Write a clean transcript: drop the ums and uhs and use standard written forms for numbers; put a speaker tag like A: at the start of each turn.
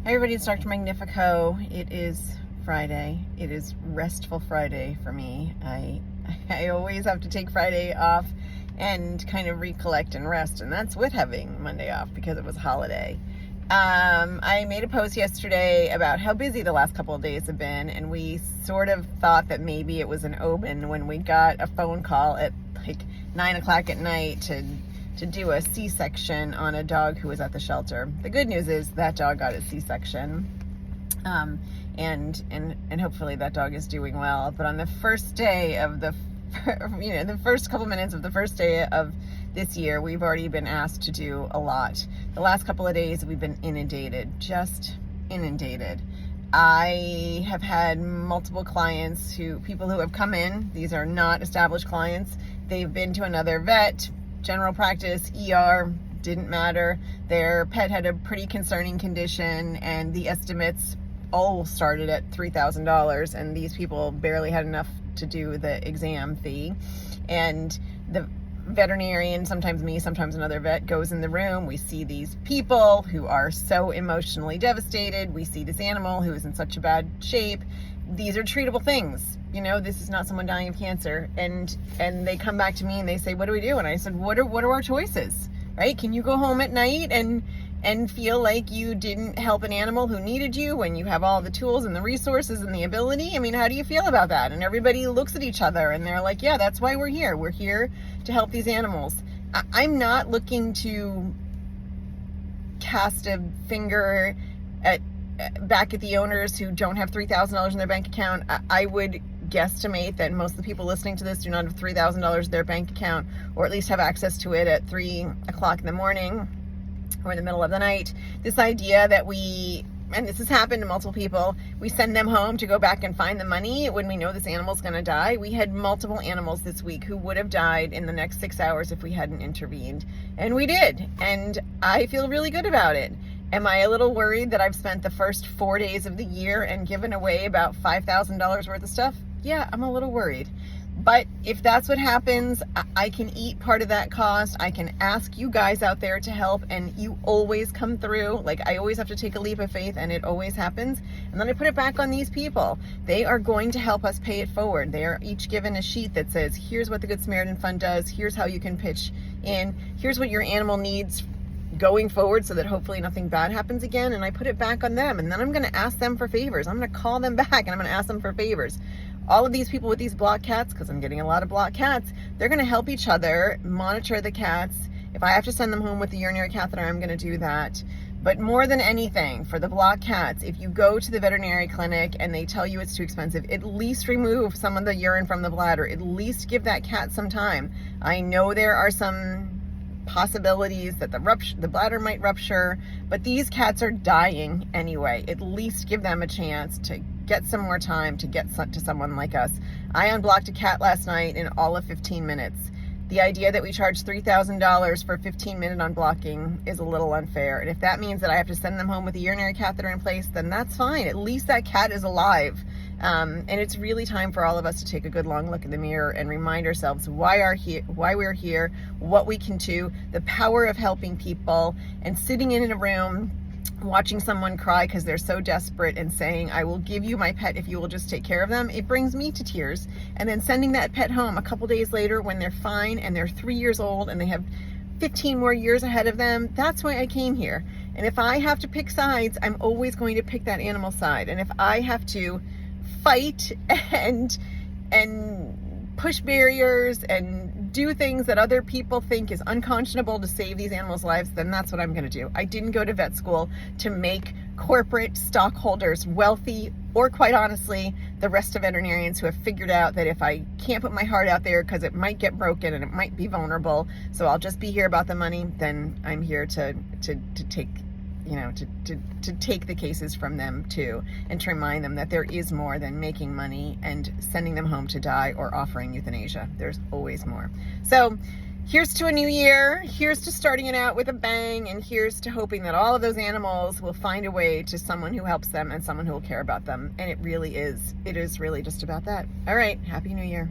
A: Hi everybody, it's Dr. Magnifico. It is Friday. It is restful Friday for me. I always have to take Friday off and kind of recollect and rest, and that's with having Monday off because it was a holiday. I made a post yesterday about how busy the last couple of days have been, and we sort of thought that maybe it was an omen when we got a phone call at like 9 o'clock at night to do a C-section on a dog who was at the shelter. The good news is that dog got a C-section, and hopefully that dog is doing well. But on the first day of the first couple minutes of the first day of this year, we've already been asked to do a lot. The last couple of days we've been inundated, just inundated. I have had multiple clients people who have come in. These are not established clients. They've been to another vet, general practice, ER, didn't matter. Their pet had a pretty concerning condition, and the estimates all started at $3,000, and these people barely had enough to do the exam fee. And the veterinarian, sometimes me, sometimes another vet, goes in the room. We see these people who are so emotionally devastated. We see this animal who is in such a bad shape. These are treatable things. This is not someone dying of cancer. And they come back to me and they say, what do we do? And I said, what are our choices, right? Can you go home at night and feel like you didn't help an animal who needed you when you have all the tools and the resources and the ability? I mean, how do you feel about that? And everybody looks at each other and they're like, yeah, that's why we're here. We're here to help these animals. I'm not looking to cast a finger back at the owners who don't have $3,000 in their bank account. I would guesstimate that most of the people listening to this do not have $3,000 in their bank account, or at least have access to it at 3 o'clock in the morning or in the middle of the night. This idea that and this has happened to multiple people, we send them home to go back and find the money when we know this animal's going to die. We had multiple animals this week who would have died in the next 6 hours if we hadn't intervened. And we did. And I feel really good about it. Am I a little worried that I've spent the first 4 days of the year and given away about $5,000 worth of stuff? Yeah, I'm a little worried. But if that's what happens, I can eat part of that cost. I can ask you guys out there to help, and you always come through. Like, I always have to take a leap of faith, and it always happens. And then I put it back on these people. They are going to help us pay it forward. They are each given a sheet that says, here's what the Good Samaritan Fund does. Here's how you can pitch in. Here's what your animal needs going forward so that hopefully nothing bad happens again. And I put it back on them. And then I'm going to ask them for favors. I'm going to call them back and I'm going to ask them for favors. All of these people with these block cats, because I'm getting a lot of block cats, they're going to help each other monitor the cats. If I have to send them home with the urinary catheter, I'm going to do that. But more than anything, for the block cats, if you go to the veterinary clinic and they tell you it's too expensive, at least remove some of the urine from the bladder. At least give that cat some time. I know there are some possibilities that the bladder might rupture, but these cats are dying anyway. At least give them a chance to get some more time to get to someone like us. I unblocked a cat last night in all of 15 minutes. The idea that we charge $3,000 for 15-minute unblocking is a little unfair. And if that means that I have to send them home with a urinary catheter in place, then that's fine. At least that cat is alive. And it's really time for all of us to take a good long look in the mirror and remind ourselves why we're here, what we can do, the power of helping people, and sitting in a room watching someone cry because they're so desperate and saying, I will give you my pet if you will just take care of them. It brings me to tears. And then sending that pet home a couple days later when they're fine and they're 3 years old and they have 15 more years ahead of them. That's why I came here. And if I have to pick sides, I'm always going to pick that animal side. And if I have to fight and push barriers and do things that other people think is unconscionable to save these animals' lives, then that's what I'm going to do. I didn't go to vet school to make corporate stockholders wealthy, or quite honestly, the rest of veterinarians who have figured out that if I can't put my heart out there because it might get broken and it might be vulnerable, so I'll just be here about the money, then I'm here to take to take the cases from them too, and to remind them that there is more than making money and sending them home to die or offering euthanasia. There's always more. So here's to a new year. Here's to starting it out with a bang, and here's to hoping that all of those animals will find a way to someone who helps them and someone who will care about them. And it is really just about that. All right. Happy New Year.